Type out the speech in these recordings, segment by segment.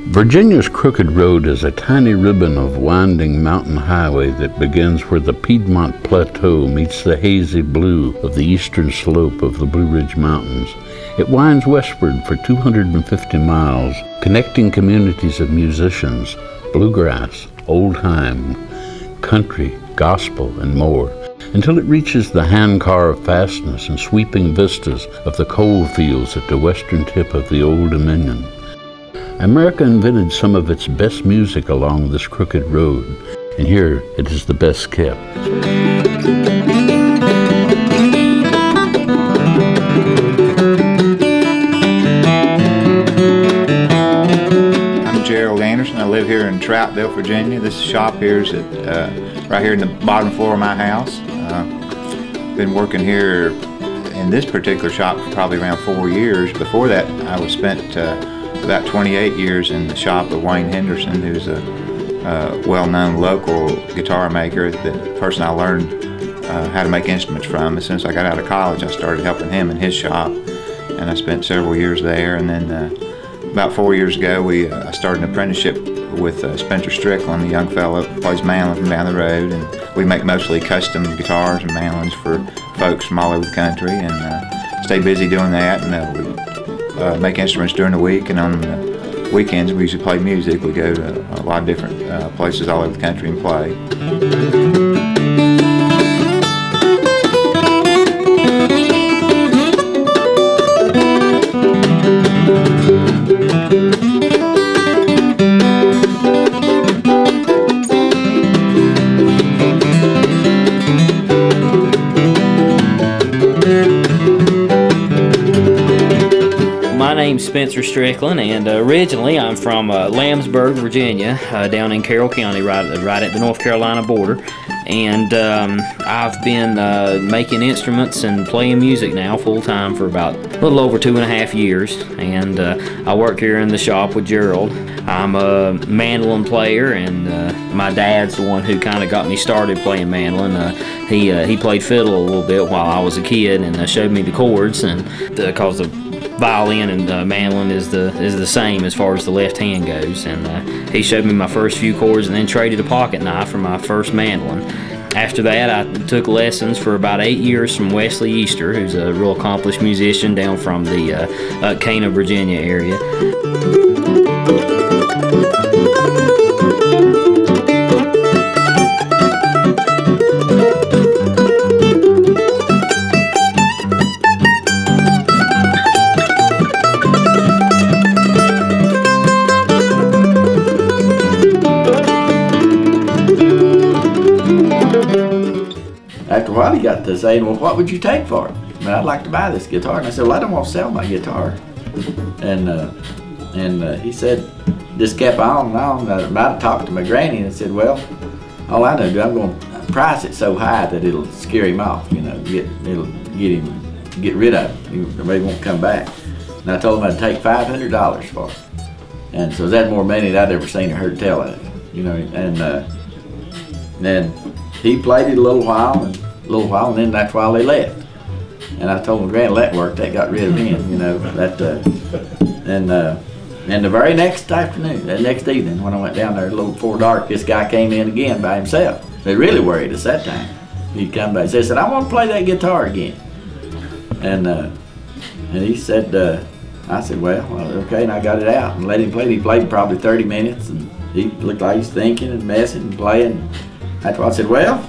Virginia's Crooked Road is a tiny ribbon of winding mountain highway that begins where the Piedmont Plateau meets the hazy blue of the eastern slope of the Blue Ridge Mountains. It winds westward for 250 miles, connecting communities of musicians, bluegrass, old time, country, gospel, and more, until it reaches the hand-carved fastness and sweeping vistas of the coal fields at the western tip of the Old Dominion. America invented some of its best music along this crooked road, and here it is the best kept. I'm Gerald Anderson. I live here in Troutville, Virginia. This shop here is right here in the bottom floor of my house. Been working here in this particular shop for probably around 4 years. Before that, I was spent about 28 years in the shop of Wayne Henderson, who's a well-known local guitar maker, the person I learned how to make instruments from. As soon as I got out of college, I started helping him in his shop, and I spent several years there. And then about 4 years ago, I started an apprenticeship with Spencer Strickland, a young fellow who plays mandolin from down the road, and we make mostly custom guitars and mandolins for folks from all over the country, and stay busy doing that. And we make instruments during the week, and on the weekends we usually play music. We go to a lot of different places all over the country and play. My name's Spencer Strickland, and originally I'm from Lambsburg, Virginia, down in Carroll County, right at the North Carolina border. And I've been making instruments and playing music now full-time for about a little over 2.5 years. And I work here in the shop with Gerald. I'm a mandolin player, and my dad's the one who kind of got me started playing mandolin. He played fiddle a little bit while I was a kid, and showed me the chords, and because the violin and mandolin is the same as far as the left hand goes, and he showed me my first few chords, and then traded a pocket knife for my first mandolin. After that, I took lessons for about 8 years from Wesley Easter, who's a real accomplished musician down from the Cana, Virginia area. After a while, he got to saying, well, what would you take for it? I mean, I'd like to buy this guitar. And I said, well, I don't want to sell my guitar. And he said, just kept on and on. I talked to my granny and said, well, all I know to do, I'm going to price it so high that it'll scare him off, you know, it'll get rid of him. He maybe won't come back. And I told him I'd take $500 for it. And so that's more money than I'd ever seen or heard tell of, you know. And then he played it a little while, and then that's why they left. And I told my granny that worked. They got rid of him, you know. And the very next afternoon, the next evening, when I went down there a little before dark, this guy came in again by himself. They really worried us that time. He'd come back and said, I want to play that guitar again. And he said, I said, well, okay, and I got it out and let him play. He played probably 30 minutes, and he looked like he was thinking and messing and playing. That's why I said, well,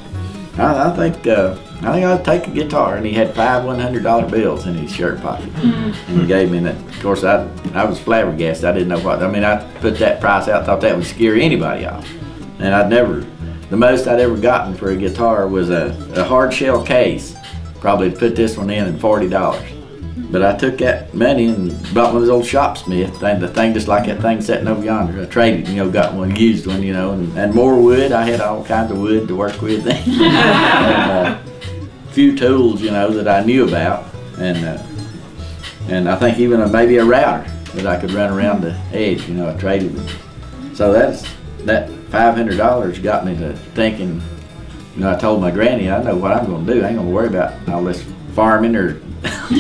I think I'll take a guitar. And he had 5 $100 bills in his shirt pocket, and he gave me that. Of course, I was flabbergasted. I didn't know what. I mean, I put that price out, thought that would scare anybody off. And the most I'd ever gotten for a guitar was a hard shell case. Probably put this one in at $40. But I took that money and bought one of those old Shopsmith thing, the thing just like that thing sitting over yonder. I traded, you know, got one, used one, you know, and more wood. I had all kinds of wood to work with. And a few tools, you know, that I knew about. And I think even maybe a router that I could run around the edge, you know, I traded them. So that $500 got me to thinking, you know, I told my granny, I know what I'm going to do. I ain't going to worry about all this farming or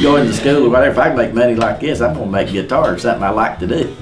going to school or whatever. If I can make money like this, I'm going to make guitar or something I like to do.